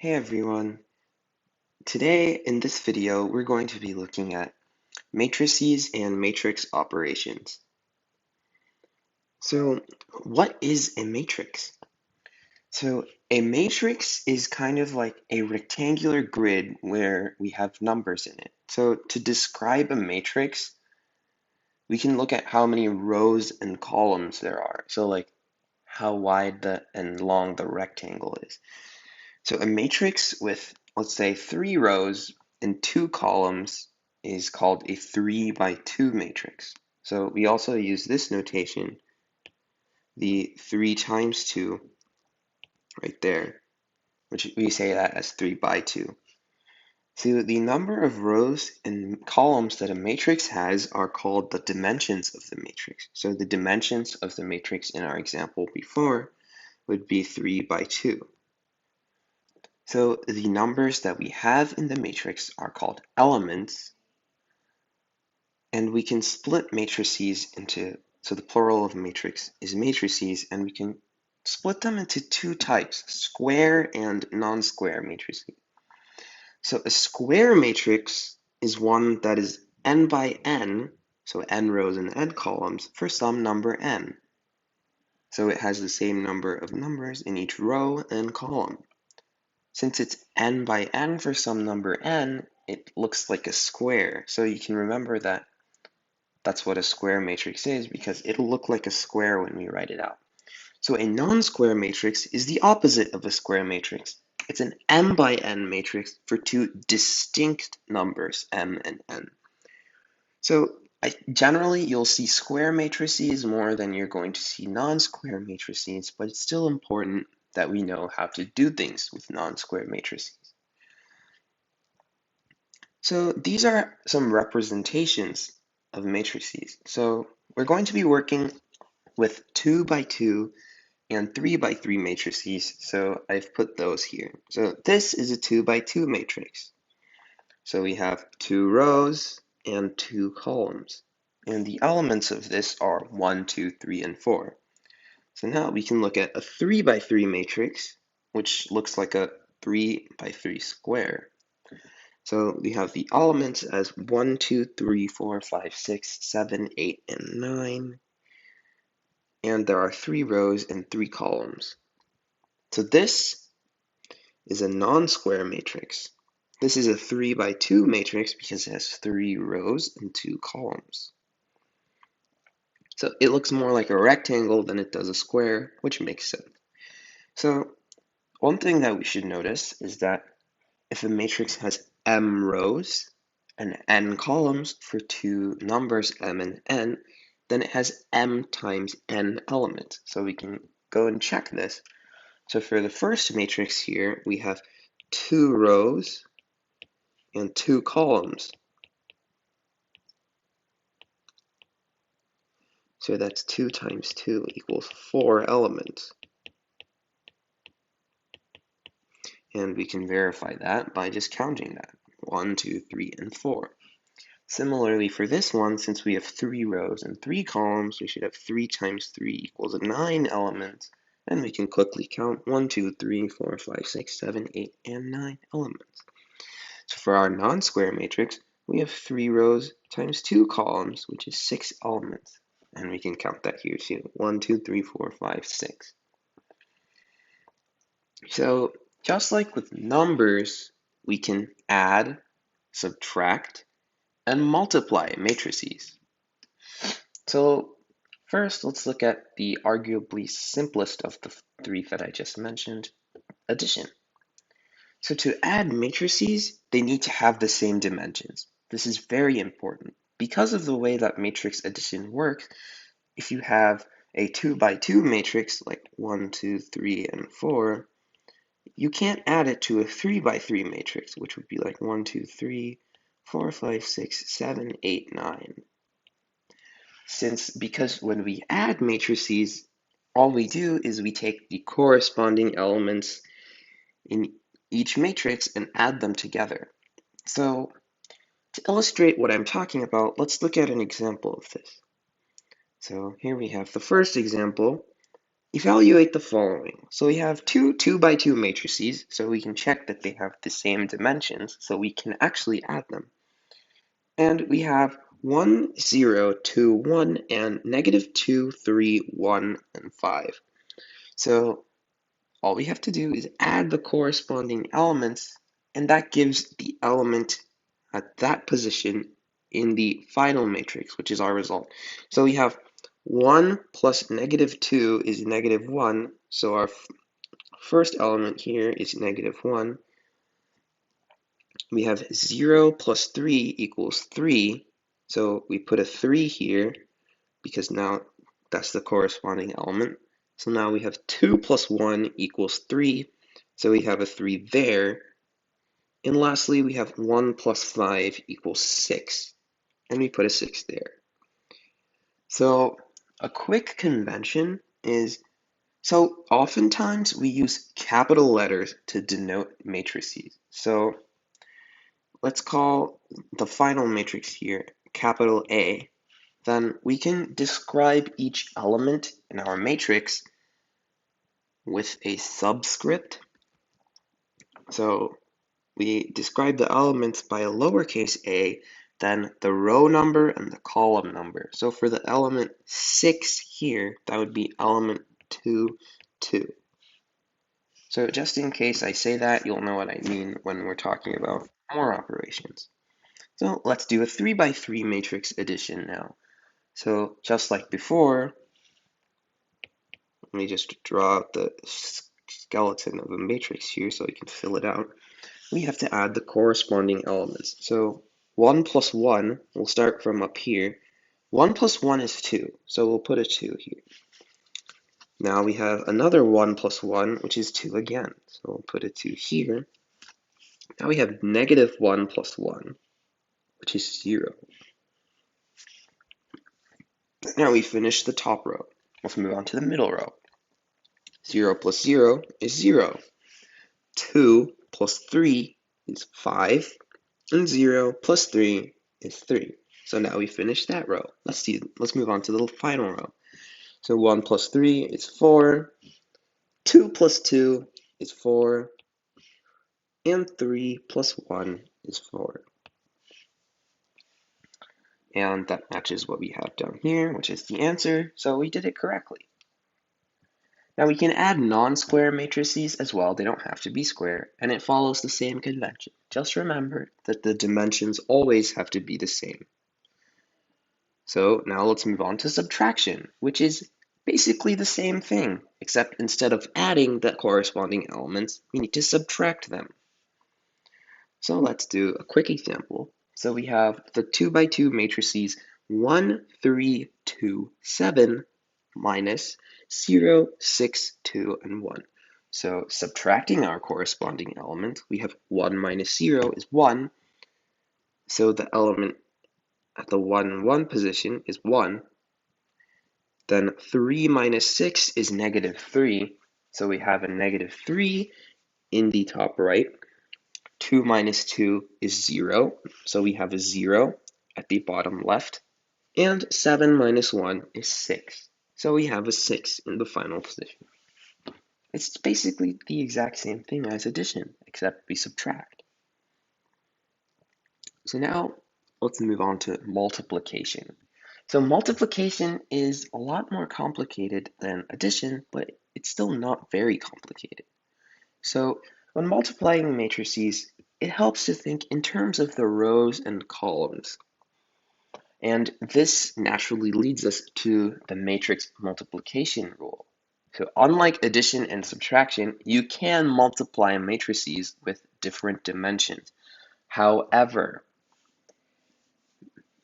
Hey everyone. Today in this video we're going to be looking at matrices and matrix operations. So what is a matrix? So a matrix is kind of like a rectangular grid where we have numbers in it. So to describe a matrix, we can look at how many rows and columns there are. So like how wide and long the rectangle is. So a matrix with, let's say, 3 rows and 2 columns is called a 3 by 2 matrix. So we also use this notation, the 3 times 2 right there, which we say that as 3 by 2. So the number of rows and columns that a matrix has are called the dimensions of the matrix. So the dimensions of the matrix in our example before would be 3 by 2. So the numbers that we have in the matrix are called elements, and we can split matrices into, so the plural of matrix is matrices, and we can split them into 2 types, square and non-square matrices. So a square matrix is one that is n by n, so n rows and n columns, for some number n. So it has the same number of numbers in each row and column. Since it's n by n for some number n, it looks like a square. So you can remember that that's what a square matrix is because it'll look like a square when we write it out. So a non-square matrix is the opposite of a square matrix. It's an m by n matrix for 2 distinct numbers, m and n. So generally, you'll see square matrices more than you're going to see non-square matrices, but it's still important that we know how to do things with non-square matrices. So these are some representations of matrices. So we're going to be working with 2 by 2 and 3 by 3 matrices. So I've put those here. So this is a 2 by 2 matrix. So we have 2 rows and 2 columns. And the elements of this are 1, 2, 3, and 4. So now we can look at a 3 by 3 matrix, which looks like a 3 by 3 square. So we have the elements as 1, 2, 3, 4, 5, 6, 7, 8, and 9. And there are 3 rows and 3 columns. So this is a non-square matrix. This is a 3 by 2 matrix because it has 3 rows and 2 columns. So it looks more like a rectangle than it does a square, which makes sense. So one thing that we should notice is that if a matrix has m rows and n columns for 2 numbers m and n, then it has m times n elements. So we can go and check this. So for the first matrix here, we have 2 rows and 2 columns. So that's 2 times 2 equals 4 elements. And we can verify that by just counting that. 1, 2, 3, and 4. Similarly for this one, since we have 3 rows and 3 columns, we should have 3 times 3 equals 9 elements. And we can quickly count 1, 2, 3, 4, 5, 6, 7, 8, and 9 elements. So for our non-square matrix, we have 3 rows times 2 columns, which is 6 elements. And we can count that here too. 1, 2, 3, 4, 5, 6. So just like with numbers, we can add, subtract, and multiply matrices. So first, let's look at the arguably simplest of the 3 that I just mentioned, addition. So to add matrices, they need to have the same dimensions. This is very important. Because of the way that matrix addition works, if you have a 2 by 2 matrix, like 1, 2, 3, and 4, you can't add it to a 3 by 3 matrix, which would be like 1, 2, 3, 4, 5, 6, 7, 8, 9. Because when we add matrices, all we do is we take the corresponding elements in each matrix and add them together. So to illustrate what I'm talking about, let's look at an example of this. So here we have the first example. Evaluate the following. So we have two 2x2 matrices, so we can check that they have the same dimensions, so we can actually add them. And we have 1, 0, 2, 1, and -2, 3, 1, and 5. So all we have to do is add the corresponding elements, and that gives the element at that position in the final matrix, which is our result. So we have 1 plus -2 is -1, so our first element here is -1. We have 0 plus 3 equals 3, so we put a 3 here because now that's the corresponding element. So now we have 2 plus 1 equals 3, so we have a 3 there. And lastly, we have 1 plus 5 equals 6, and we put a 6 there. So a quick convention is, so oftentimes we use capital letters to denote matrices. So let's call the final matrix here capital A. Then we can describe each element in our matrix with a subscript. So we describe the elements by a lowercase a, then the row number and the column number. So for the element 6 here, that would be element 2, 2. So just in case I say that, you'll know what I mean when we're talking about more operations. So let's do a 3x3 matrix addition now. So just like before, let me just draw out the skeleton of a matrix here so we can fill it out. We have to add the corresponding elements. So 1 plus 1, we'll start from up here. 1 plus 1 is 2, so we'll put a 2 here. Now we have another 1 plus 1, which is 2 again, so we'll put a 2 here. Now we have -1 plus 1, which is 0. Now we finish the top row. Let's move on to the middle row. 0 plus 0 is 0. 2 plus 3 is 5. And 0 plus 3 is 3. So now we finish that row. Let's move on to the final row. So 1 plus 3 is 4. 2 plus 2 is 4. And 3 plus 1 is 4. And that matches what we have down here, which is the answer, so we did it correctly. Now we can add non-square matrices as well, they don't have to be square, and it follows the same convention. Just remember that the dimensions always have to be the same. So now let's move on to subtraction, which is basically the same thing, except instead of adding the corresponding elements, we need to subtract them. So let's do a quick example. So we have the 2x2 matrices 1, 3, 2, 7 minus 0, 6, 2, and 1. So subtracting our corresponding element, we have 1 minus 0 is 1. So the element at the 1, 1 position is 1. Then 3 minus 6 is -3. So we have a -3 in the top right. 2 minus 2 is 0, so we have a 0 at the bottom left. And 7 minus 1 is 6, so we have a 6 in the final position. It's basically the exact same thing as addition, except we subtract. So now let's move on to multiplication. So multiplication is a lot more complicated than addition, but it's still not very complicated. So when multiplying matrices, it helps to think in terms of the rows and columns. And this naturally leads us to the matrix multiplication rule. So unlike addition and subtraction, you can multiply matrices with different dimensions. However,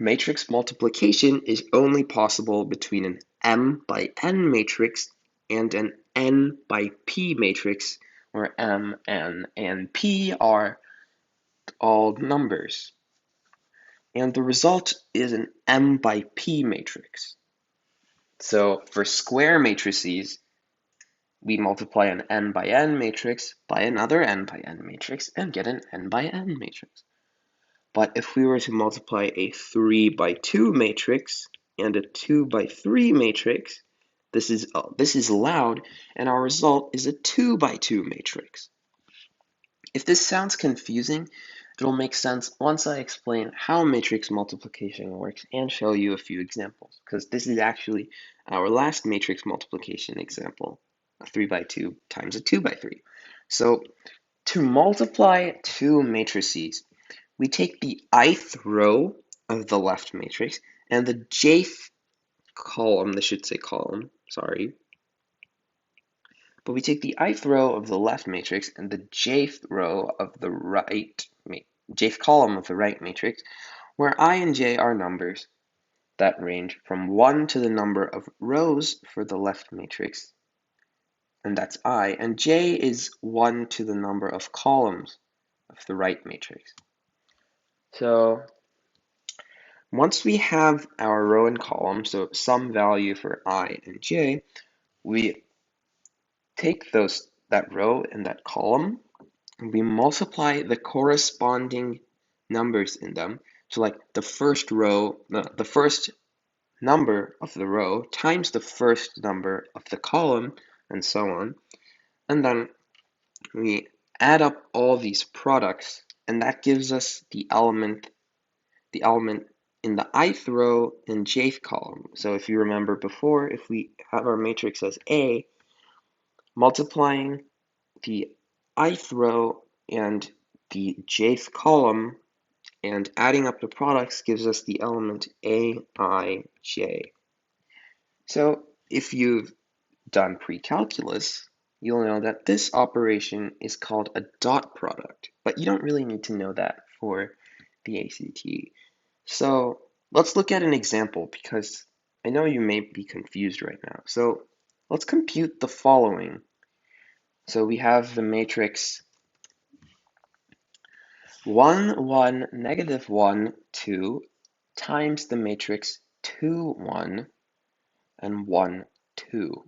matrix multiplication is only possible between an M by N matrix and an N by P matrix, where M, N, and P are all numbers. And the result is an M by P matrix. So for square matrices, we multiply an N by N matrix by another N by N matrix and get an N by N matrix. But if we were to multiply a 3 by 2 matrix and a 2 by 3 matrix, This is loud, and our result is a 2 by 2 matrix. If this sounds confusing, it'll make sense once I explain how matrix multiplication works and show you a few examples, because this is actually our last matrix multiplication example, a 3 by 2 times a 2 by 3. So to multiply two matrices, we take the ith row of the left matrix and the jth column, this should say column, sorry, but we take the ith row of the left matrix and the jth row of the jth column of the right matrix, where I and j are numbers that range from 1 to the number of rows for the left matrix, and that's I, and j is 1 to the number of columns of the right matrix. So once we have our row and column, so some value for I and j, we take that row and that column, and we multiply the corresponding numbers in them. So like the first row, the first number of the row times the first number of the column, and so on. And then we add up all these products, and that gives us the element in the ith row and jth column. So if you remember before, if we have our matrix as A, multiplying the ith row and the jth column and adding up the products gives us the element Aij. So if you've done pre-calculus, you'll know that this operation is called a dot product, but you don't really need to know that for the ACT. So let's look at an example because I know you may be confused right now. So let's compute the following. So we have the matrix 1, 1, negative 1, 2 times the matrix 2, 1, and 1, 2.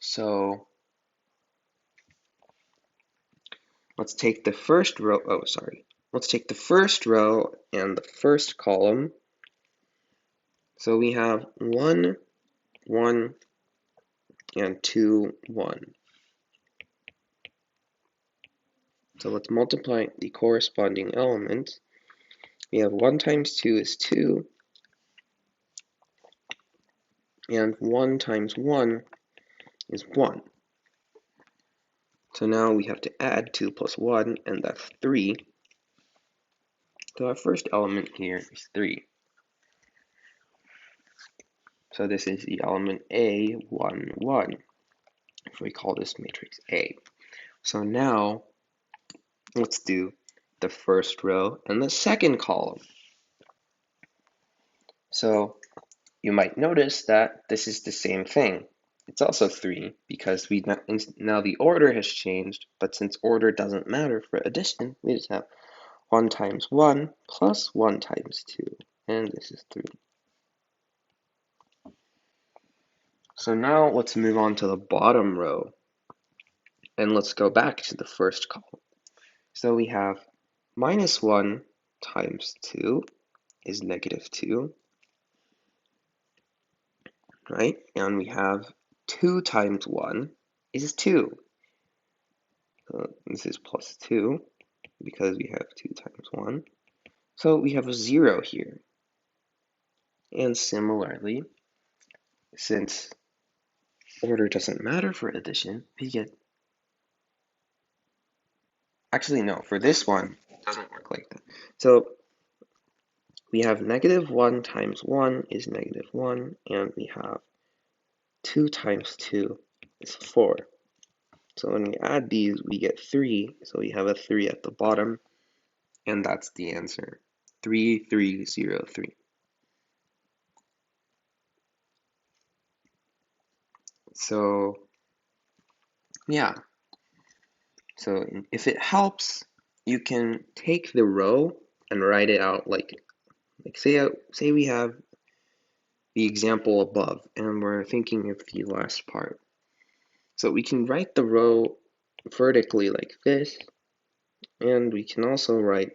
So let's take the first row, let's take the first row and the first column. So we have 1, 1, and 2, 1. So let's multiply the corresponding elements. We have 1 times 2 is 2, and 1 times 1 is 1. So now we have to add 2 plus 1, and that's 3. So our first element here is 3. So this is the element A, 1, 1, if we call this matrix A. So now let's do the first row and the second column. So you might notice that this is the same thing. It's also 3 because now the order has changed, but since order doesn't matter for addition, we just have 1 times 1 plus 1 times 2, and this is 3. So now let's move on to the bottom row, and let's go back to the first column. So we have minus 1 times 2 is negative 2, right? And we have 2 times 1 is 2. So this is plus 2 because we have 2 times 1. So we have a 0 here. And similarly, since order doesn't matter for addition, we get... Actually, no, for this one, it doesn't work like that. So we have negative 1 times 1 is negative 1, and we have 2 times 2 is 4. So when we add these, we get 3, so we have a 3 at the bottom, and that's the answer, 3303. So, yeah. So if it helps, you can take the row and write it out like say we have the example above, and we're thinking of the last part. So we can write the row vertically like this, and we can also write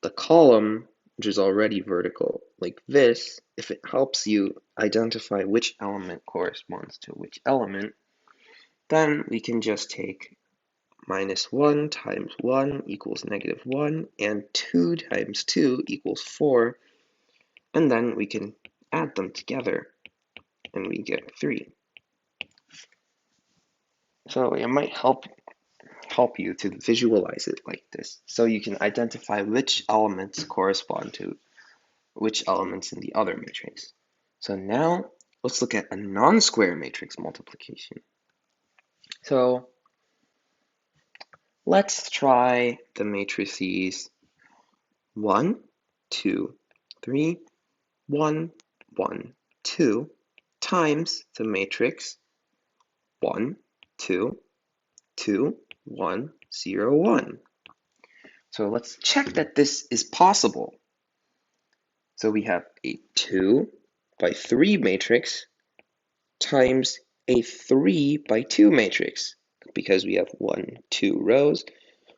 the column, which is already vertical, like this. If it helps you, identify which element corresponds to which element, then we can just take -1 times 1 equals -1, and 2 times 2 equals 4, and then we can add them together, and we get 3. So it might help you to visualize it like this, so you can identify which elements correspond to which elements in the other matrix. So now let's look at a non-square matrix multiplication. So let's try the matrices 1, 2, 3, 1, 1, 2 times the matrix 1, 2, 2, 1, 0, 1. So let's check that this is possible. So we have a 2 by 3 matrix times a 3 by 2 matrix, because we have 1, 2 rows,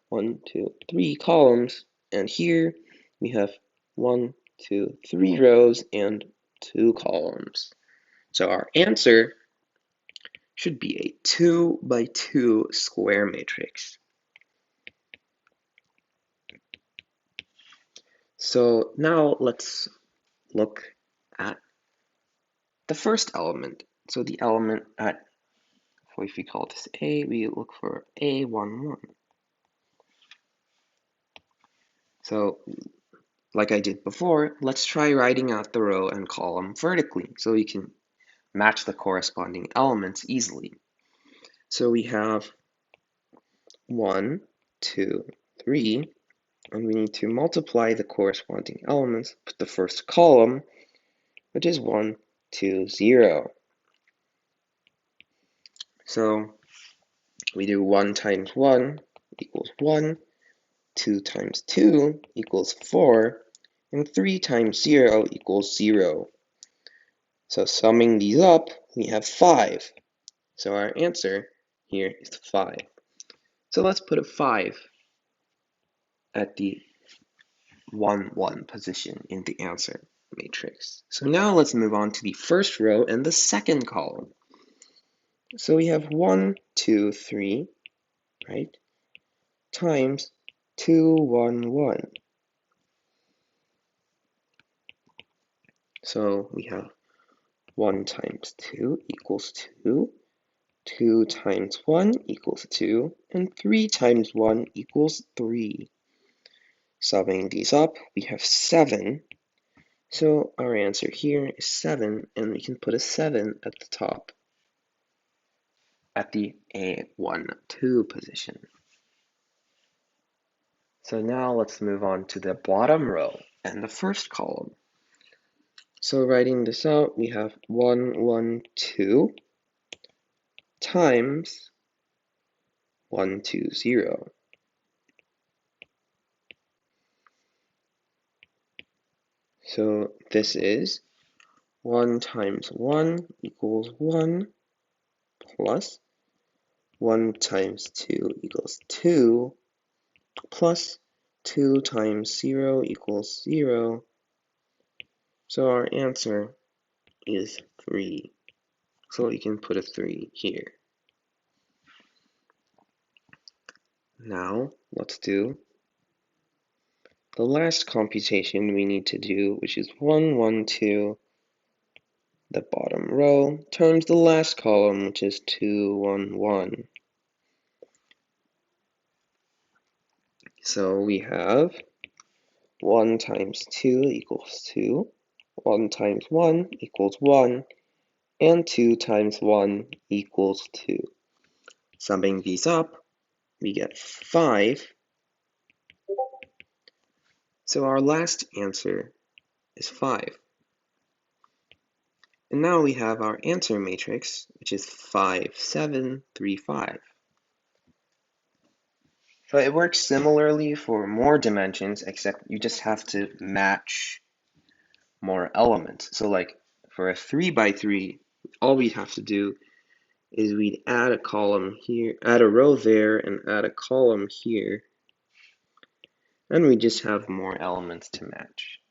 1, 2, 3 columns, and here we have 1, 2, 3 rows and 2 columns. So our answer should be a 2 by 2 square matrix. So now let's look at the first element. So the element at, so if we call this A, we look for A11. So like I did before, let's try writing out the row and column vertically so we can match the corresponding elements easily. So we have 1, 2, 3, and we need to multiply the corresponding elements with the first column, which is 1, 2, 0. So we do 1 times 1 equals 1, 2 times 2 equals 4, and 3 times 0 equals 0. So summing these up, we have 5. So our answer here is 5. So let's put a 5 at the 1, 1 position in the answer matrix. So now let's move on to the first row and the second column. So we have 1, 2, 3, right, times 2, 1, 1. So we have 1 times 2 equals 2, 2 times 1 equals 2, and 3 times 1 equals 3. Summing these up, we have 7. So our answer here is 7, and we can put a 7 at the top, at the A1, 2 position. So now let's move on to the bottom row and the first column. So writing this out, we have 1, 1, 2 times 1, 2, 0. So this is 1 times 1 equals 1 plus 1 times 2 equals 2 plus 2 times 0 equals 0. So our answer is 3. So we can put a 3 here. Now let's do the last computation we need to do, which is 1, 1, 2, the bottom row, times the last column, which is 2, 1, 1. So we have 1 times 2 equals 2, 1 times 1 equals 1, and 2 times 1 equals 2. Summing these up, we get 5. So our last answer is 5. And now we have our answer matrix, which is 5, 7, 3, 5. So it works similarly for more dimensions, except you just have to match more elements. So like for a 3 by 3, all we'd have to do is we'd add a column here, add a row there, and add a column here. And we just have more elements to match.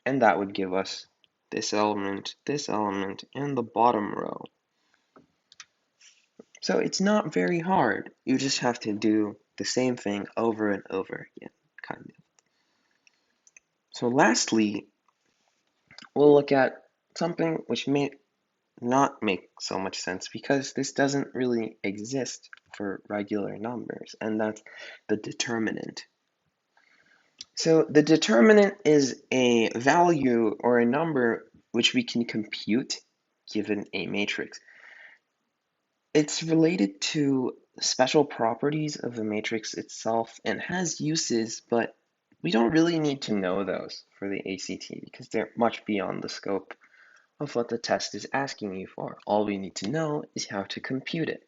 And that would give us this element, and the bottom row. So it's not very hard. You just have to do the same thing over and over again, kind of. So lastly, we'll look at something which may not make so much sense because this doesn't really exist for regular numbers, and that's the determinant. So the determinant is a value or a number which we can compute given a matrix. It's related to special properties of the matrix itself and has uses, but we don't really need to know those for the ACT because they're much beyond the scope of what the test is asking you for. All we need to know is how to compute it.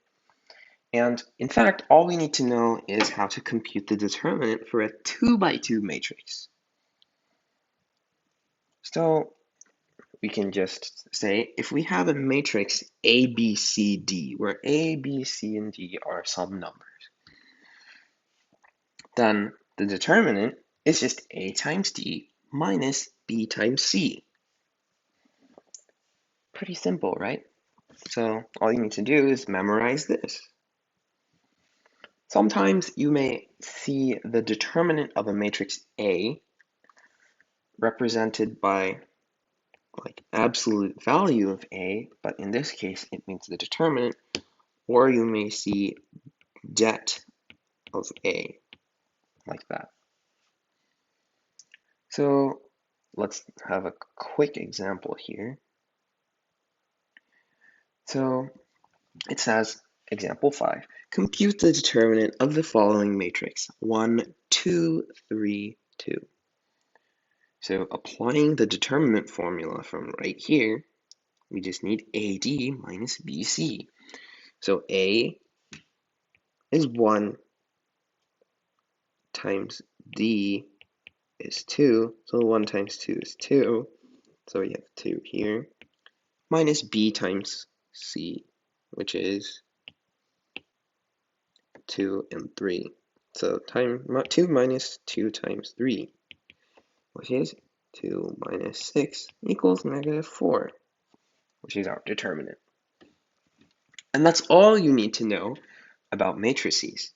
And in fact, all we need to know is how to compute the determinant for a 2 by 2 matrix. So we can just say if we have a matrix A, B, C, D, where A, B, C, and D are some numbers, then the determinant is just A times D minus B times C. Pretty simple, right? So all you need to do is memorize this. Sometimes you may see the determinant of a matrix A represented by like absolute value of A, but in this case it means the determinant, or you may see det of A, like that. So let's have a quick example here. So it says, example 5, compute the determinant of the following matrix, 1, 2, 3, 2. So applying the determinant formula from right here, we just need AD minus BC. So A is 1 times D is 2, so 1 times 2 is 2, so we have 2 here, minus B times C, which is 2 and 3. So 2 minus 2 times 3, which is 2 minus 6 equals negative 4, which is our determinant. And that's all you need to know about matrices.